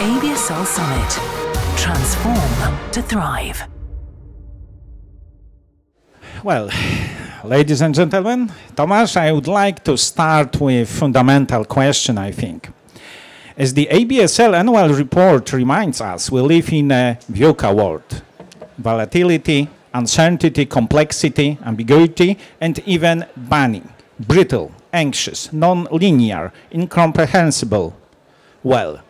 ABSL Summit. Transform to thrive. Well, ladies and gentlemen, Tomasz, I would like to start with a fundamental question, I think. As the ABSL annual report reminds us, we live in a VUCA world. Volatility, uncertainty, complexity, ambiguity, and even banning. Brittle, anxious, non-linear, incomprehensible. Well,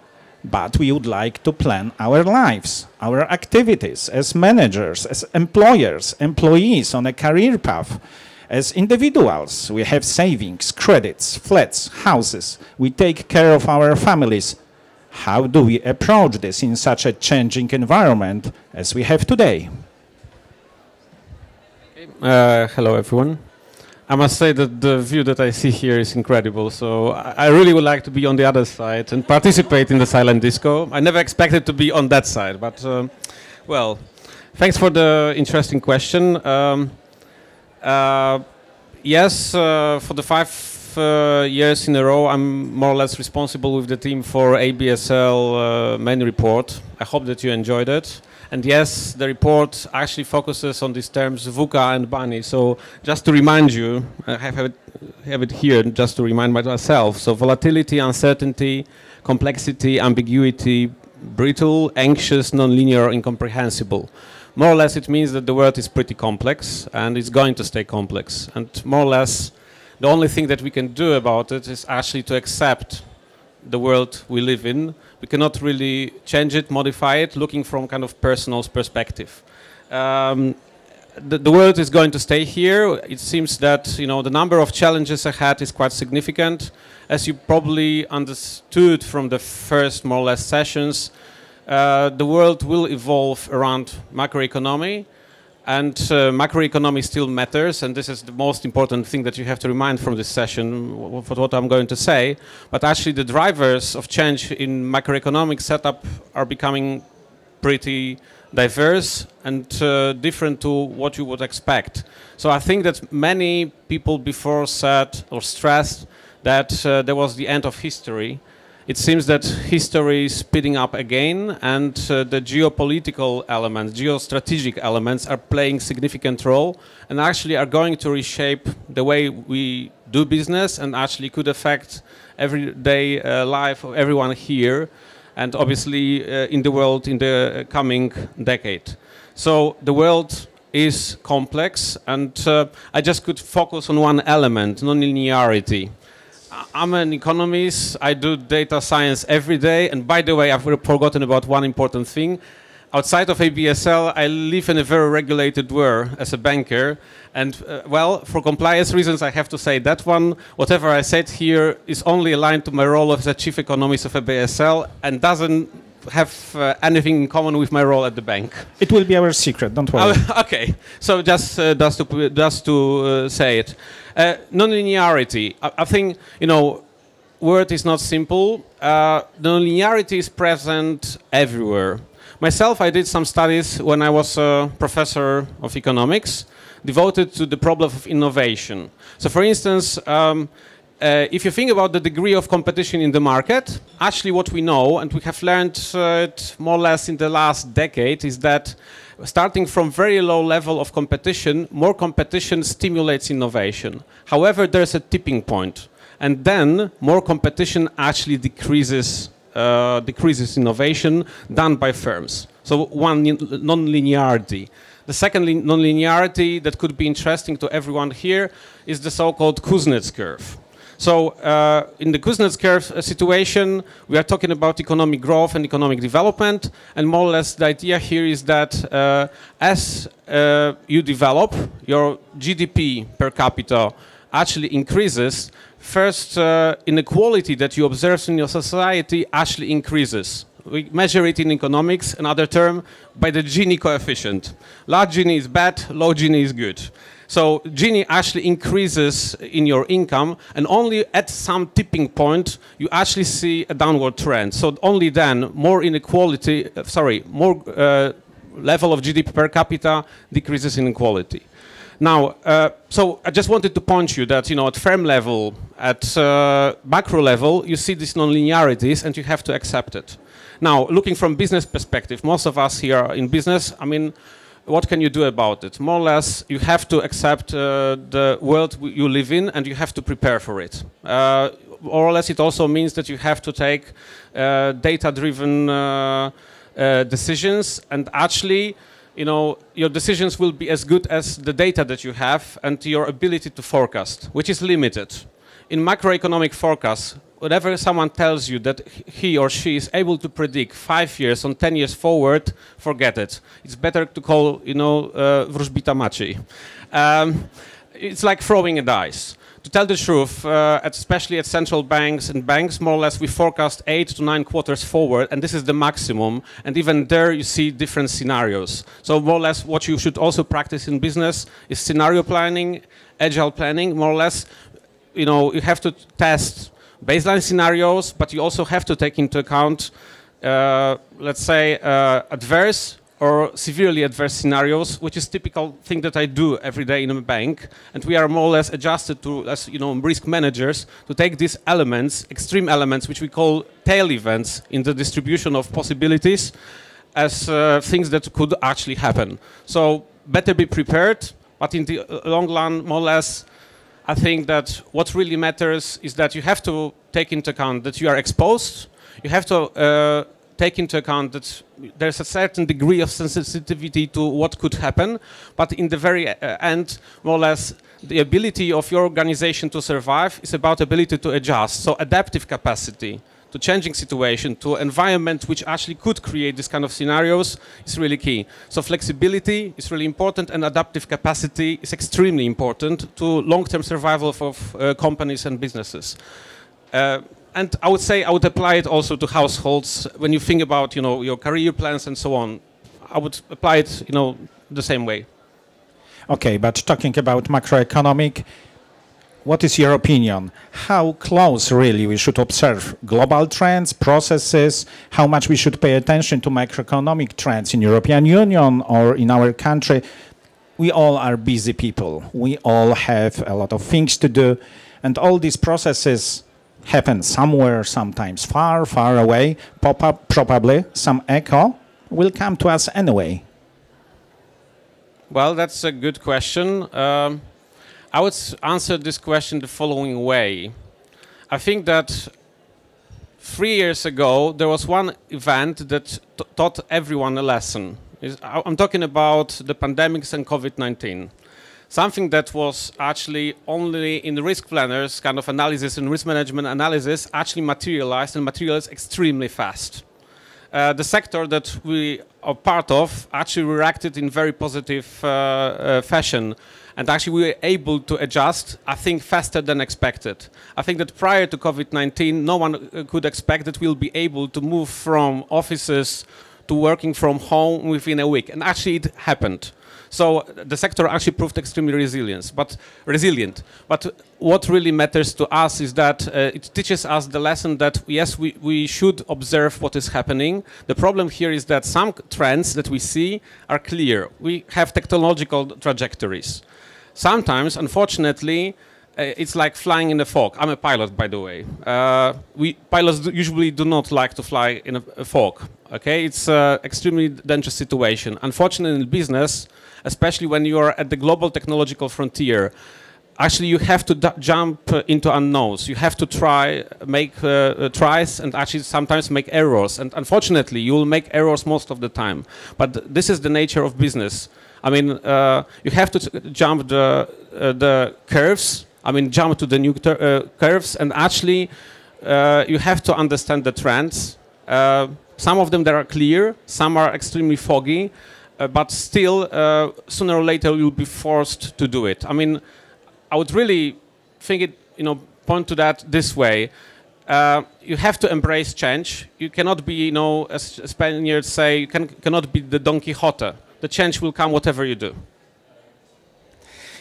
but we would like to plan our lives, our activities as managers, as employers, employees on a career path. As individuals, we have savings, credits, flats, houses. We take care of our families. How do we approach this in such a changing environment as we have today? Hello, everyone. I must say that the view that I see here is incredible. So I really would like to be on the other side and participate in the silent disco. I never expected to be on that side, but well, thanks for the interesting question. Yes, for the 5 years in a row, I'm more or less responsible with the team for ABSL main report. I hope that you enjoyed it. And yes, the report actually focuses on these terms VUCA and BANI. So just to remind you, I have it here just to remind myself. So volatility, uncertainty, complexity, ambiguity, brittle, anxious, non-linear, incomprehensible. More or less it means that the world is pretty complex and it's going to stay complex. And more or less the only thing that we can do about it is actually to accept the world we live in. We cannot really change it, modify it, looking from kind of personal perspective. The world is going to stay here. It seems that the number of challenges ahead is quite significant. As you probably understood from the first more or less sessions, the world will evolve around macroeconomy. And macroeconomy still matters, and this is the most important thing that you have to remind from this session for what I'm going to say. But actually the drivers of change in macroeconomic setup are becoming pretty diverse and different to what you would expect. So I think that many people before said or stressed that there was the end of history. It seems that history is speeding up again, and the geopolitical elements, geostrategic elements are playing significant role and actually are going to reshape the way we do business and actually could affect everyday life of everyone here and obviously in the world in the coming decade. So the world is complex, and I just could focus on one element, non-linearity. I'm an economist, I do data science every day, and by the way, I've forgotten about one important thing. Outside of ABSL, I live in a very regulated world as a banker, and well, for compliance reasons, I have to say that one, whatever I said here is only aligned to my role as the chief economist of ABSL and doesn't have anything in common with my role at the bank. It will be our secret, don't worry. Okay, so just to say it. Non-linearity. I think, word is not simple. Non-linearity is present everywhere. Myself, I did some studies when I was a professor of economics, devoted to the problem of innovation. So for instance, if you think about the degree of competition in the market, actually what we know, and we have learned it more or less in the last decade, is that starting from very low level of competition, more competition stimulates innovation. However, there's a tipping point, and then more competition actually decreases innovation done by firms. So one, non-linearity. The second non-linearity that could be interesting to everyone here is the so-called Kuznets curve. So in the Kuznets curve situation, we are talking about economic growth and economic development, and more or less the idea here is that as you develop, your GDP per capita actually increases. First, inequality that you observe in your society actually increases. We measure it in economics, another term, by the Gini coefficient. Large Gini is bad, low Gini is good. So Gini actually increases in your income, and only at some tipping point you actually see a downward trend. So only then more inequality, more level of GDP per capita decreases inequality. Now, so I just wanted to point you that, at firm level, at macro level, you see these non-linearities and you have to accept it. Now, looking from business perspective, most of us here are in business. I mean, what can you do about it? More or less, you have to accept the world you live in, and you have to prepare for it. More or less, it also means that you have to take data-driven decisions, and actually, you know, your decisions will be as good as the data that you have and your ability to forecast, which is limited. In macroeconomic forecasts, whenever someone tells you that he or she is able to predict 5 years on 10 years forward, forget it. It's better to call, you know, wróżbita Maciej. It's like throwing a dice. To tell the truth, especially at central banks and banks, more or less we forecast 8 to 9 quarters forward, and this is the maximum. And even there you see different scenarios. So more or less what you should also practice in business is scenario planning, agile planning. More or less, you know, you have to test baseline scenarios, but you also have to take into account, let's say, adverse or severely adverse scenarios, which is typical thing that I do every day in a bank. And we are more or less adjusted to, as you know, risk managers, to take these elements, extreme elements, which we call tail events in the distribution of possibilities, as things that could actually happen. So better be prepared, but in the long run, more or less, I think that what really matters is that you have to take into account that you are exposed. You have to take into account that there's a certain degree of sensitivity to what could happen, but in the very end, more or less, the ability of your organization to survive is about ability to adjust. So adaptive capacity to changing situation, to environment which actually could create this kind of scenarios is really key. So flexibility is really important, and adaptive capacity is extremely important to long-term survival of companies and businesses. And I would say I would apply it also to households. When you think about, you know, your career plans and so on, I would apply it, you know, the same way. Okay, but talking about macroeconomic, what is your opinion? How close really we should observe global trends, processes, how much we should pay attention to macroeconomic trends in European Union or in our country? We all are busy people. We all have a lot of things to do, and all these processes happen somewhere, sometimes far, far away. Probably some echo will come to us anyway. Well, that's a good question. I would answer this question the following way. I think that 3 years ago, there was one event that taught everyone a lesson. I'm talking about the pandemics and COVID-19. Something that was actually only in the risk planners kind of analysis and risk management analysis actually materialized, and materialized extremely fast. The sector that we are part of actually reacted in very positive fashion, and actually we were able to adjust, I think, faster than expected. I think that prior to COVID-19, no one could expect that we'll be able to move from offices to working from home within a week, and actually it happened. So the sector actually proved extremely resilient. But what really matters to us is that it teaches us the lesson that, yes, we should observe what is happening. The problem here is that some trends that we see are clear. We have technological trajectories. Sometimes, unfortunately, it's like flying in a fog. I'm a pilot, by the way. Pilots usually do not like to fly in a fog. Okay, it's an extremely dangerous situation. Unfortunately, in business, especially when you are at the global technological frontier, actually you have to jump into unknowns. You have to make tries, and actually sometimes make errors. And unfortunately, you will make errors most of the time. But this is the nature of business. I mean, you have to jump the curves. I mean, jump to the new curves, and actually you have to understand the trends. Some of them that are clear, some are extremely foggy, but still, sooner or later, you'll be forced to do it. I mean, I would really think it, point to that this way. You have to embrace change. You cannot be, as Spaniards say, you cannot be the Don Quixote. The change will come whatever you do.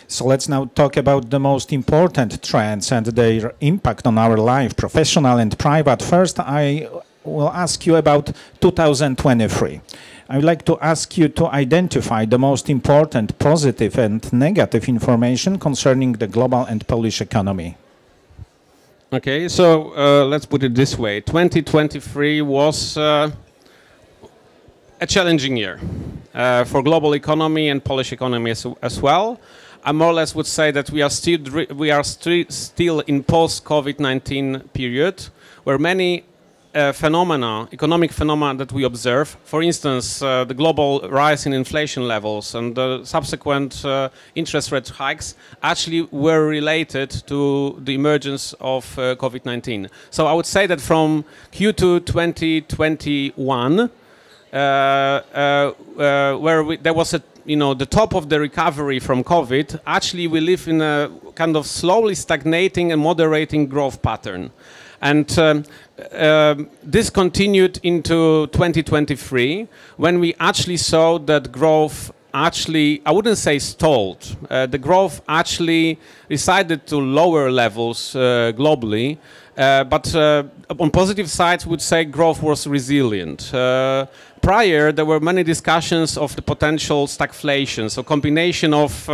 So let's now talk about the most important trends and their impact on our life, professional and private. First, I will ask you about 2023. I would like to ask you to identify the most important positive and negative information concerning the global and Polish economy. Okay, so let's put it this way. 2023 was a challenging year for global economy and Polish economy as well. I more or less would say that we are still in post-COVID-19 period, where many economic phenomena that we observe, for instance, the global rise in inflation levels and the subsequent interest rate hikes, actually were related to the emergence of COVID-19. So I would say that from Q2 2021, where there was the top of the recovery from COVID, actually we live in a kind of slowly stagnating and moderating growth pattern. And this continued into 2023, when we actually saw that growth actually, I wouldn't say stalled, the growth actually resided to lower levels globally, but on positive sides, would say growth was resilient. Prior, there were many discussions of the potential stagflation, so combination of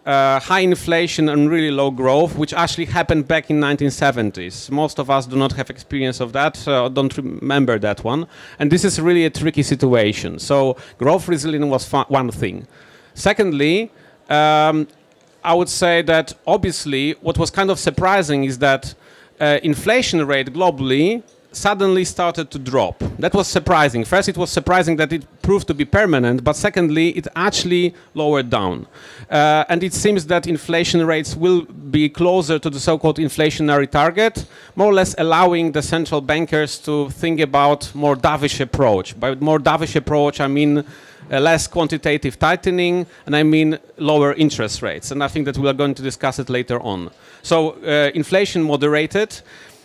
high inflation and really low growth, which actually happened back in 1970s. Most of us do not have experience of that, don't remember that one. And this is really a tricky situation. So growth resilience was one thing. Secondly, I would say that obviously what was kind of surprising is that inflation rate globally suddenly started to drop. That was surprising. First, it was surprising that it proved to be permanent, but secondly, it actually lowered down. And it seems that inflation rates will be closer to the so-called inflationary target, more or less allowing the central bankers to think about more dovish approach. By more dovish approach, I mean less quantitative tightening, and I mean lower interest rates. And I think that we are going to discuss it later on. So inflation moderated.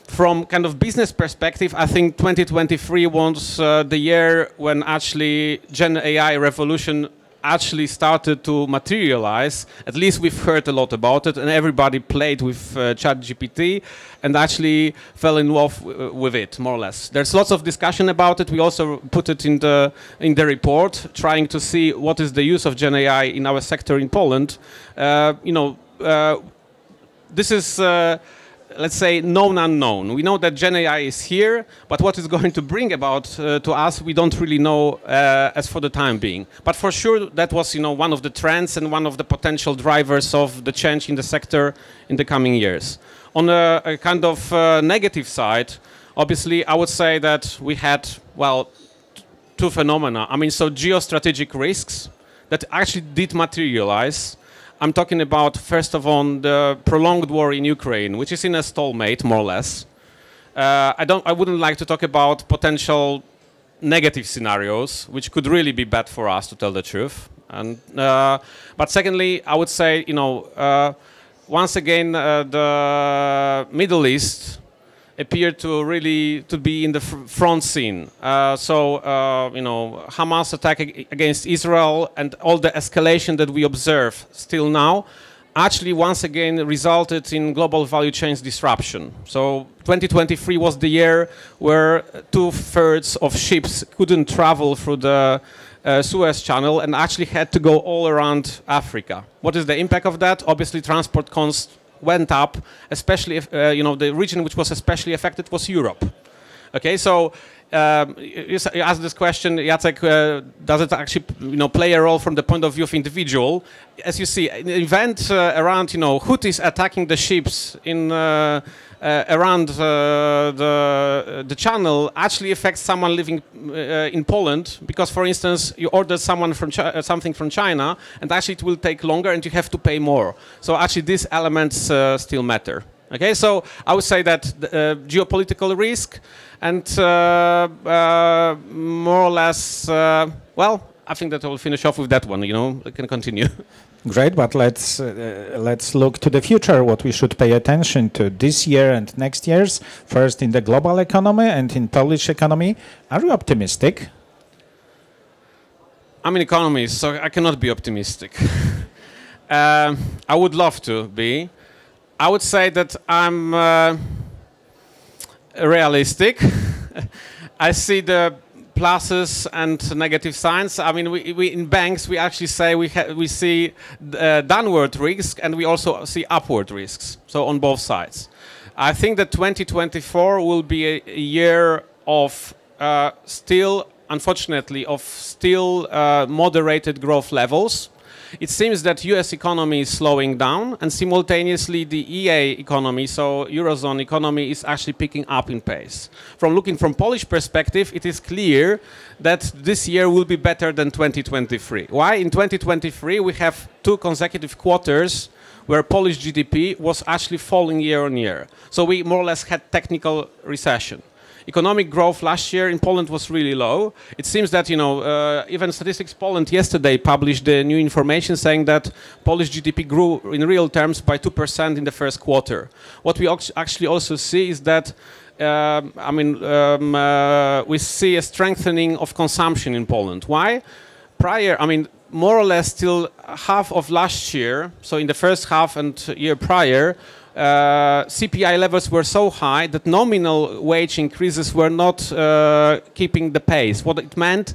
From kind of business perspective, I think 2023 was the year when actually Gen AI revolution actually started to materialize. At least we've heard a lot about it, and everybody played with ChatGPT and actually fell in love with it, more or less. There's lots of discussion about it. We also put it in the report, trying to see what is the use of Gen AI in our sector in Poland. This is let's say, known unknown. We know that Gen AI is here, but what it's going to bring about to us, we don't really know as for the time being. But for sure, that was, one of the trends and one of the potential drivers of the change in the sector in the coming years. On a kind of negative side, obviously, I would say that we had, two phenomena. I mean, so geostrategic risks that actually did materialize. I'm talking about, first of all, the prolonged war in Ukraine, which is in a stalemate, more or less. I wouldn't like to talk about potential negative scenarios, which could really be bad for us, to tell the truth. And, but secondly, I would say, once again, the Middle East appeared to really be in the front scene. Hamas attack against Israel and all the escalation that we observe still now actually once again resulted in global value chains disruption. So 2023 was the year where 2/3 of ships couldn't travel through the Suez Channel and actually had to go all around Africa. What is the impact of that? Obviously, transport costs went up, especially if, the region which was especially affected was Europe. Okay, so you asked this question, Jacek, does it actually, play a role from the point of view of individual? As you see, an event around, Houthis attacking the ships in around the channel actually affects someone living in Poland, because, for instance, you order someone from something from China, and actually it will take longer, and you have to pay more. So actually, these elements still matter. Okay, so I would say that geopolitical risk and more or less, I think that I will finish off with that one. I can continue. Great, but let's look to the future. What we should pay attention to this year and next years. First, in the global economy and in Polish economy. Are you optimistic? I'm an economist, so I cannot be optimistic. I would love to be. I would say that I'm realistic. I see the pluses and negative signs. I mean, we in banks, we actually say we see downward risk, and we also see upward risks, so on both sides. I think that 2024 will be a year of still unfortunately, of still moderated growth levels. It seems that US economy is slowing down, and simultaneously the EA economy, so Eurozone economy, is actually picking up in pace. Looking from Polish perspective, it is clear that this year will be better than 2023. Why? In 2023 we have 2 consecutive quarters where Polish GDP was actually falling year on year. So we more or less had technical recession. Economic growth last year in Poland was really low. It seems that, even Statistics Poland yesterday published the new information saying that Polish GDP grew in real terms by 2% in the first quarter. What we actually also see is that, we see a strengthening of consumption in Poland. Why? More or less till half of last year, so in the first half and year prior, CPI levels were so high that nominal wage increases were not keeping the pace. What it meant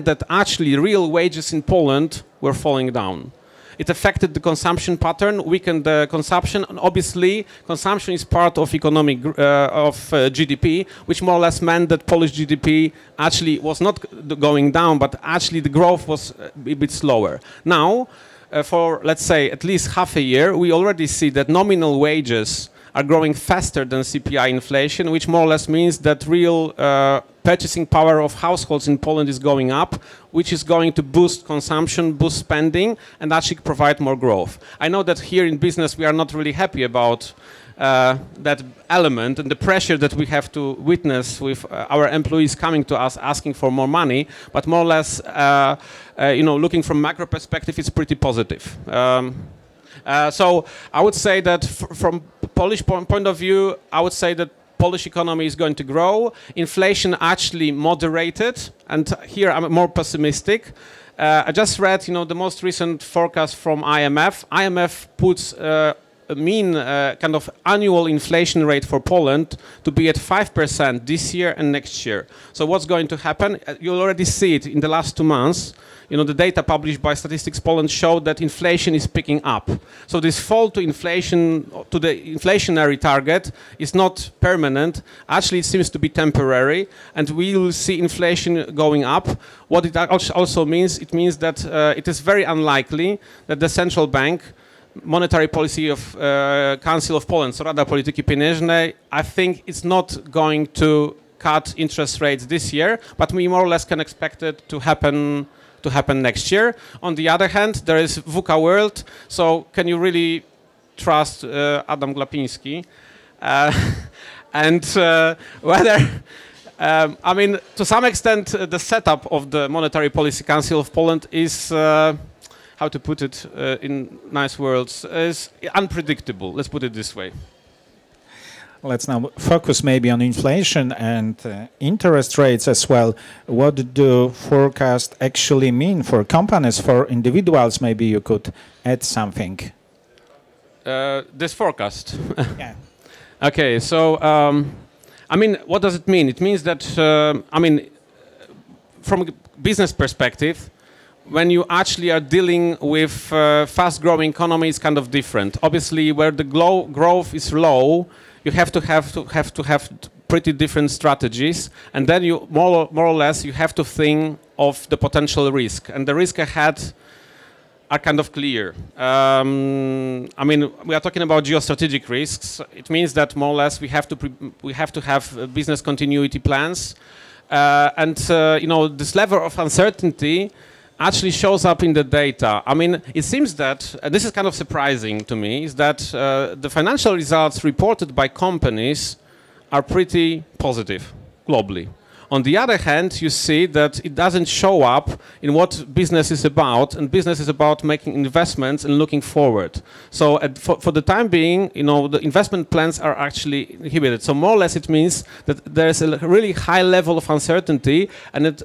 that actually real wages in Poland were falling down. It affected the consumption pattern, weakened the consumption, and obviously consumption is part of economic GDP, which more or less meant that Polish GDP actually was not going down, but actually the growth was a bit slower. Now, for let's say at least half a year, we already see that nominal wages are growing faster than CPI inflation, which more or less means that real purchasing power of households in Poland is going up, which is going to boost consumption, boost spending, and actually provide more growth. I know that here in business we are not really happy about that element and the pressure that we have to witness with our employees coming to us asking for more money, but more or less, looking from macro perspective, it's pretty positive. So I would say that from Polish point of view, I would say that Polish economy is going to grow. Inflation actually moderated, and here I'm more pessimistic. I just read, the most recent forecast from IMF. IMF puts a mean kind of annual inflation rate for Poland to be at 5% this year and next year. So what's going to happen? You'll already see it in the last 2 months. The data published by Statistics Poland showed that inflation is picking up. So this fall to inflation, to the inflationary target, is not permanent. Actually, it seems to be temporary, and we will see inflation going up. What it also means, it means that it is very unlikely that the central bank, monetary policy of Council of Poland, so Rada Polityki Pieniężnej, I think it's not going to cut interest rates this year, but we more or less can expect it to happen next year. On the other hand, there is VUCA world, so can you really trust Adam Glapiński? And whether, to some extent, the setup of the Monetary Policy Council of Poland is, how to put it in nice words, is unpredictable. Let's put it this way. Let's now focus maybe on inflation and interest rates as well. What do forecasts actually mean for companies, for individuals? Maybe you could add something. This forecast. Yeah. Okay, so what does it mean? It means that from a business perspective, when you actually are dealing with fast-growing economy, it's kind of different. Obviously, where the growth is low, you have to have pretty different strategies, and then you more or less you have to think of the potential risk, and the risk ahead are kind of clear. We are talking about geostrategic risks. It means that more or less we have to have business continuity plans, and this level of uncertainty actually shows up in the data. It seems that, this is kind of surprising to me, is that the financial results reported by companies are pretty positive globally. On the other hand, you see that it doesn't show up in what business is about, and business is about making investments and looking forward. So for the time being, the investment plans are actually inhibited. So more or less it means that there is a really high level of uncertainty, and that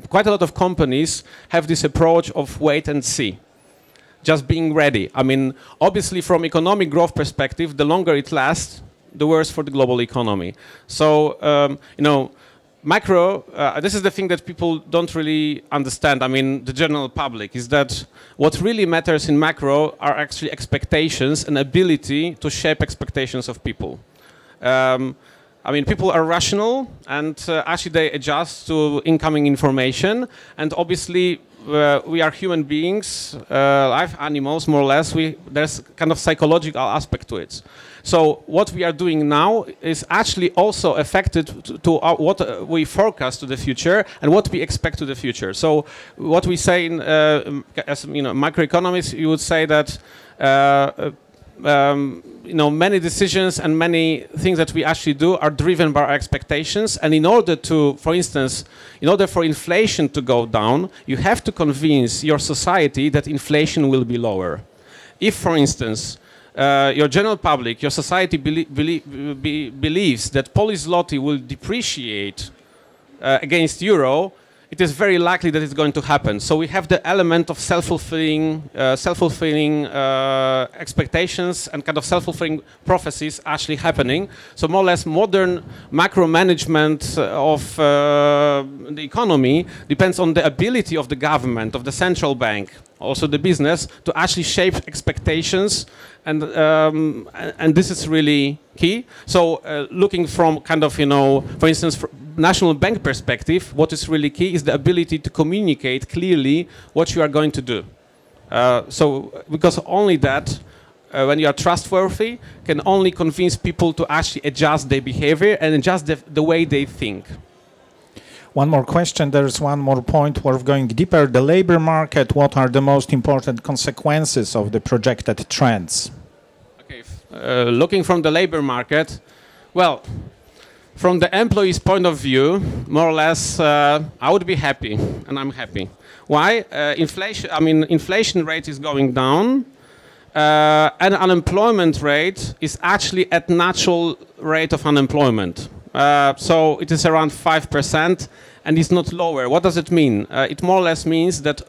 quite a lot of companies have this approach of wait and see, just being ready. Obviously from economic growth perspective, the longer it lasts, the worse for the global economy. So, macro, this is the thing that people don't really understand, the general public, is that what really matters in macro are actually expectations and ability to shape expectations of people. I mean, people are rational, and actually they adjust to incoming information. And obviously, we are human beings, live animals, more or less. There's kind of psychological aspect to it. So what we are doing now is actually also affected to what we forecast to the future and what we expect to the future. So what we say in, as macroeconomists, you would say that many decisions and many things that we actually do are driven by our expectations. And in order to, for instance, in order for inflation to go down, you have to convince your society that inflation will be lower. If, for instance, your general public, your society believes that Polish zloty will depreciate against euro, it is very likely that it's going to happen. So we have the element of self-fulfilling expectations and kind of self-fulfilling prophecies actually happening. So more or less modern macro management of the economy depends on the ability of the government, of the central bank, also the business, to actually shape expectations, and this is really key. So looking from kind of, for instance, from national bank perspective, what is really key is the ability to communicate clearly what you are going to do. So because only that, when you are trustworthy, can only convince people to actually adjust their behavior and adjust the way they think. One more question. There's one more point worth going deeper. The labor market, what are the most important consequences of the projected trends? Okay, looking from the labor market, well, from the employee's point of view, more or less, I would be happy, and I'm happy. Why? Inflation rate is going down, and unemployment rate is actually at natural rate of unemployment. So it is around 5%, and it's not lower. What does it mean? It more or less means that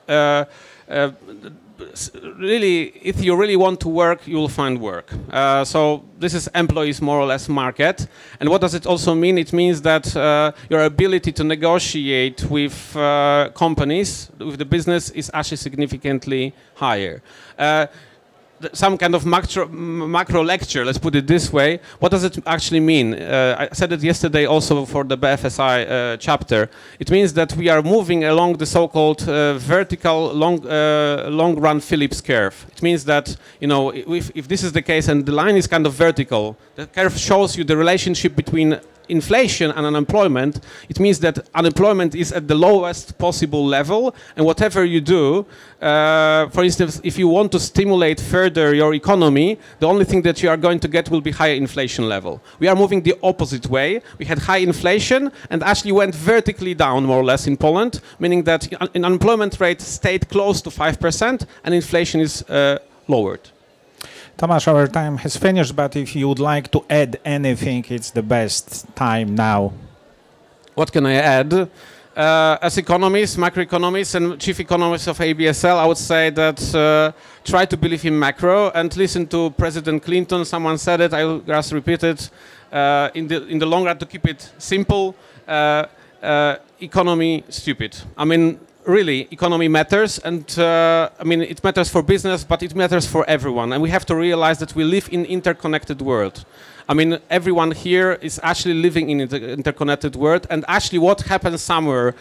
really, if you really want to work, you will find work. So this is employees more or less market. And what does it also mean? It means that your ability to negotiate with companies, with the business, is actually significantly higher. Some kind of macro lecture, let's put it this way. What does it actually mean? I said it yesterday also for the BFSI chapter. It means that we are moving along the so-called vertical long-run Phillips curve. It means that, if this is the case and the line is kind of vertical, the curve shows you the relationship between inflation and unemployment. It means that unemployment is at the lowest possible level, and whatever you do, for instance, if you want to stimulate further your economy, the only thing that you are going to get will be higher inflation level. We are moving the opposite way. We had high inflation and actually went vertically down more or less in Poland, meaning that unemployment rate stayed close to 5% and inflation is lowered. Tomasz, our time has finished, but if you would like to add anything, it's the best time now. What can I add? As economists, macroeconomists, and chief economists of ABSL, I would say that try to believe in macro and listen to President Clinton. Someone said it, I will just repeat it. In the long run, to keep it simple, economy stupid. I mean, really, economy matters, and it matters for business, but it matters for everyone. And we have to realize that we live in an interconnected world. I mean, everyone here is actually living in an interconnected world, and actually what happens somewhere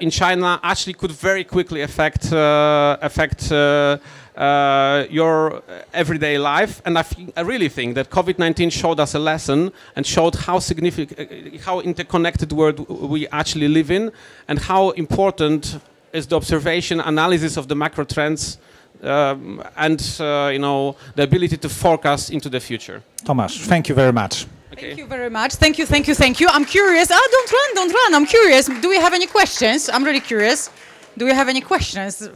in China actually could very quickly affect your everyday life. And I really think that COVID-19 showed us a lesson and showed how how interconnected world we actually live in, and how important is the observation, analysis of the macro trends, and the ability to forecast into the future. Tomasz, thank you very much. Okay. Thank you very much. Thank you, thank you, thank you. I'm curious. Don't run. I'm curious. Do we have any questions? I'm really curious. Do we have any questions?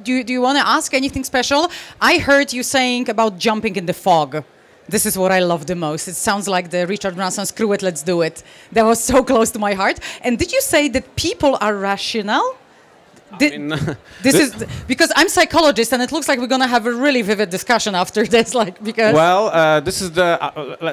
Do you want to ask anything special? I heard you saying about jumping in the fog. This is what I love the most. It sounds like the Richard Branson Screw It, Let's Do It. That was so close to my heart. And did you say that people are rational? This is because I'm psychologist, and it looks like we're going to have a really vivid discussion after this. This is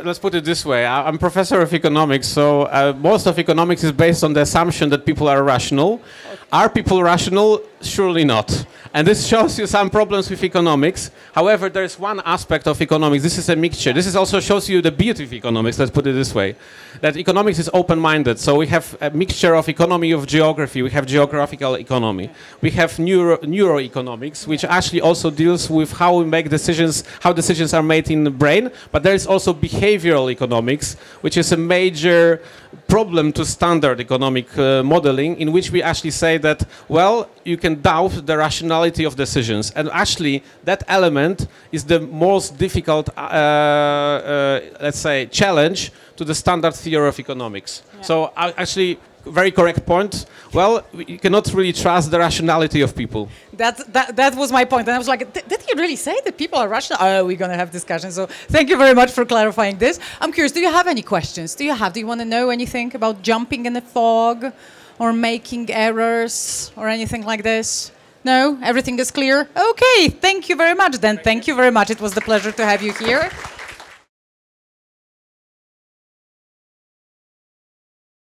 let's put it this way. I'm professor of economics, so most of economics is based on the assumption that people are rational. Okay. Are people rational? Surely not. And this shows you some problems with economics. However, there is one aspect of economics. This is a mixture. This is also shows you the beauty of economics, let's put it this way. That economics is open-minded. So we have a mixture of economy of geography. We have geographical economy. We have neuroeconomics, which actually also deals with how we make decisions, how decisions are made in the brain. But there is also behavioral economics, which is a major problem to standard economic modeling, in which we actually say that, well, you can doubt the rationality of decisions. And actually, that element is the most difficult, let's say, challenge to the standard theory of economics. Yeah. So actually, very correct point. Well, you cannot really trust the rationality of people. That was my point. And I was like, did he really say that people are rational? Oh, we're going to have discussion. So thank you very much for clarifying this. I'm curious, do you have any questions? Do you want to know anything about jumping in the fog or making errors or anything like this? No? Everything is clear? Okay, thank you very much then. Thank you very much. It was the pleasure to have you here.